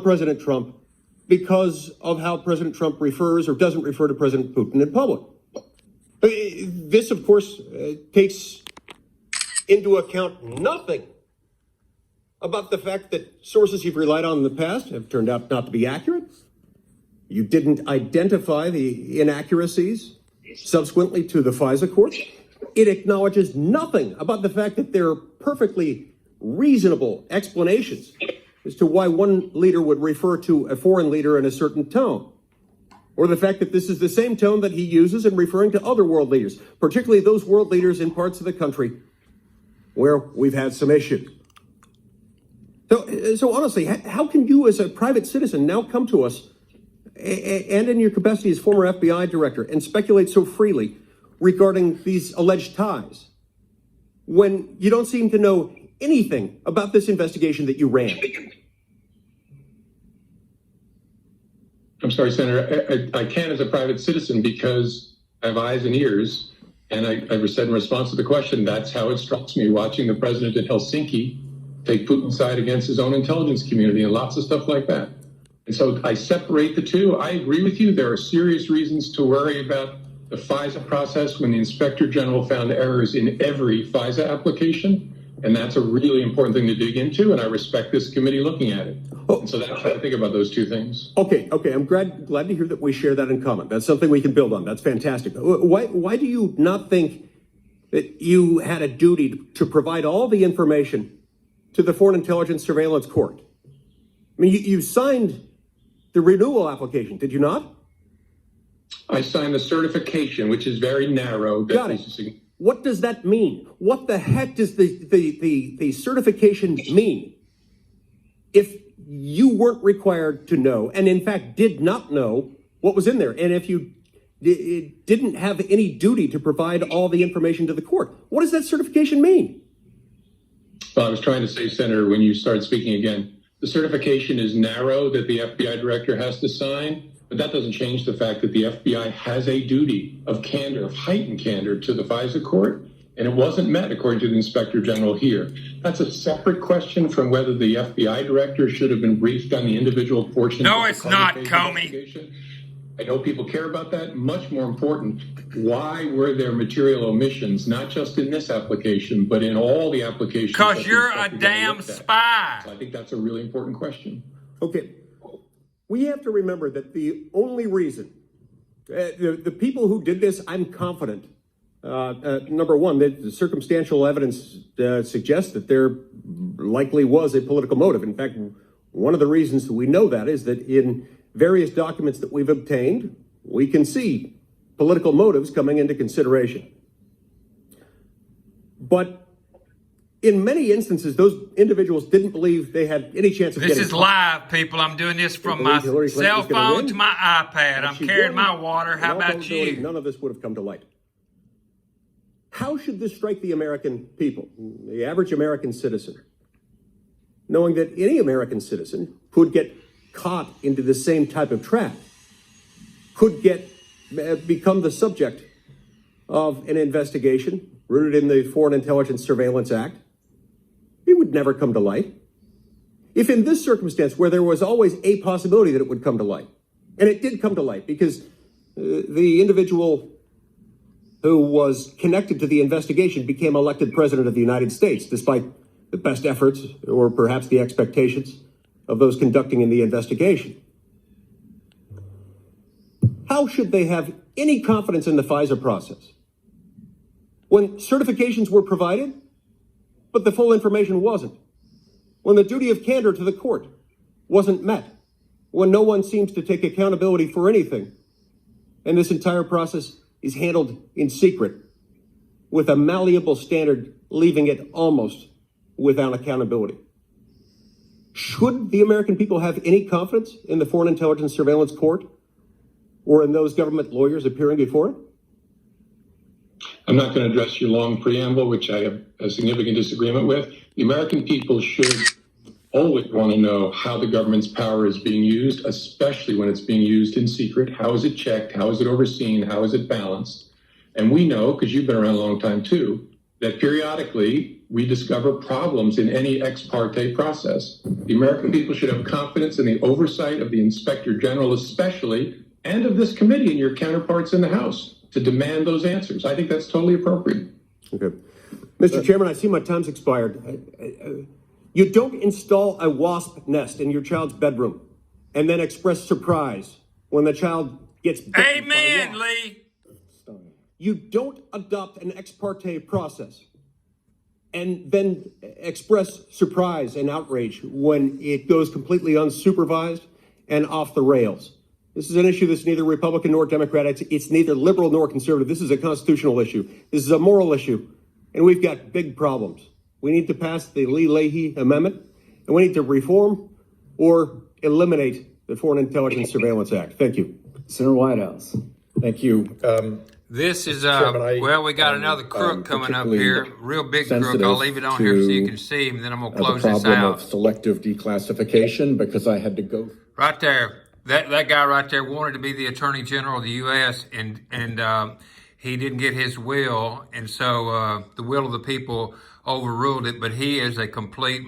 President Trump because of how President Trump refers or doesn't refer to President Putin in public. This, of course, takes into account nothing about the fact that sources you've relied on in the past have turned out not to be accurate. You didn't identify the inaccuracies subsequently to the FISA court. It acknowledges nothing about the fact that there are perfectly reasonable explanations as to why one leader would refer to a foreign leader in a certain tone, or the fact that this is the same tone that he uses in referring to other world leaders, particularly those world leaders in parts of the country where we've had some issues. So honestly, how can you as a private citizen now come to us and in your capacity as former FBI director and speculate so freely regarding these alleged ties when you don't seem to know anything about this investigation that you ran? I'm sorry, Senator, I can as a private citizen because I have eyes and ears. And I said in response to the question, that's how it strikes me watching the president in Helsinki take Putin's side against his own intelligence community and lots of stuff like that. And so I separate the two. I agree with you. There are serious reasons to worry about the FISA process when the Inspector General found errors in every FISA application. And that's a really important thing to dig into. And I respect this committee looking at it. And so that's how I think about those two things. Okay. I'm glad to hear that we share that in common. That's something we can build on. That's fantastic. Why do you not think that you had a duty to provide all the information to the Foreign Intelligence Surveillance Court? I mean, you signed the renewal application, did you not? I signed the certification, which is very narrow. Got it. What does that mean? What the heck does the certification mean? If you weren't required to know, and in fact did not know what was in there, and if you didn't have any duty to provide all the information to the court, what does that certification mean? Well, I was trying to say, Senator, when you start speaking again, the certification is narrow that the FBI director has to sign, but that doesn't change the fact that the FBI has a duty of candor, of heightened candor to the FISA court, and it wasn't met according to the Inspector General here. That's a separate question from whether the FBI director should have been briefed on the individual portions. No, it's not, Comey. I know people care about that. Much more important, why were there material omissions, not just in this application, but in all the applications? Because you're a damn spy. So I think that's a really important question. Okay. We have to remember that the only reason, the people who did this, I'm confident, number one, the circumstantial evidence suggests that there likely was a political motive. In fact, one of the reasons that we know that is that in various documents that we've obtained, we can see political motives coming into consideration. But in many instances, those individuals didn't believe they had any chance of getting This is live, people. I'm doing this from my cell phone to my iPad. I'm carrying my water. How about you? None of this would have come to light. How should this strike the American people, the average American citizen, knowing that any American citizen could get caught into the same type of trap, could become the subject of an investigation rooted in the Foreign Intelligence Surveillance Act? It would never come to light. If in this circumstance, where there was always a possibility that it would come to light, and it did come to light because the individual who was connected to the investigation became elected president of the United States, despite the best efforts or perhaps the expectations of those conducting in the investigation. How should they have any confidence in the FISA process when certifications were provided, but the full information wasn't? When the duty of candor to the court wasn't met? When no one seems to take accountability for anything? And this entire process is handled in secret with a malleable standard, leaving it almost without accountability. Should the American people have any confidence in the Foreign Intelligence Surveillance Court or in those government lawyers appearing before it? I'm not going to address your long preamble, which I have a significant disagreement with. The American people should always want to know how the government's power is being used, especially when it's being used in secret. How is it checked? How is it overseen? How is it balanced? And we know, because you've been around a long time too, that periodically we discover problems in any ex parte process. The American people should have confidence in the oversight of the Inspector General especially, and of this committee and your counterparts in the House to demand those answers. I think that's totally appropriate. Okay. Mr. Chairman, I see my time's expired. You don't install a wasp nest in your child's bedroom and then express surprise when the child gets bitten by a Amen, wasp. Lee. You don't adopt an ex parte process and then express surprise and outrage when it goes completely unsupervised and off the rails. This is an issue that's neither Republican nor Democrat. It's neither liberal nor conservative. This is a constitutional issue. This is a moral issue. And we've got big problems. We need to pass the Lee Leahy Amendment, and we need to reform or eliminate the Foreign Intelligence Surveillance Act. Thank you. Senator Whitehouse. Thank you. This is, Chairman, well, we got another crook coming up here, real big crook. I'll sensitive leave it on here so you to, can see him, and then I'm going to the close this problem out. of selective declassification, because I had to go. Right there, that guy right there wanted to be the Attorney General of the U.S., and he didn't get his will, and so the will of the people overruled it, but he is a complete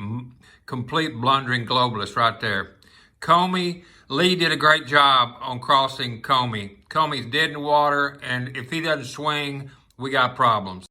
blundering globalist right there. Comey, Lee did a great job on crossing Comey. Comey's dead in the water, and if he doesn't swing, we got problems.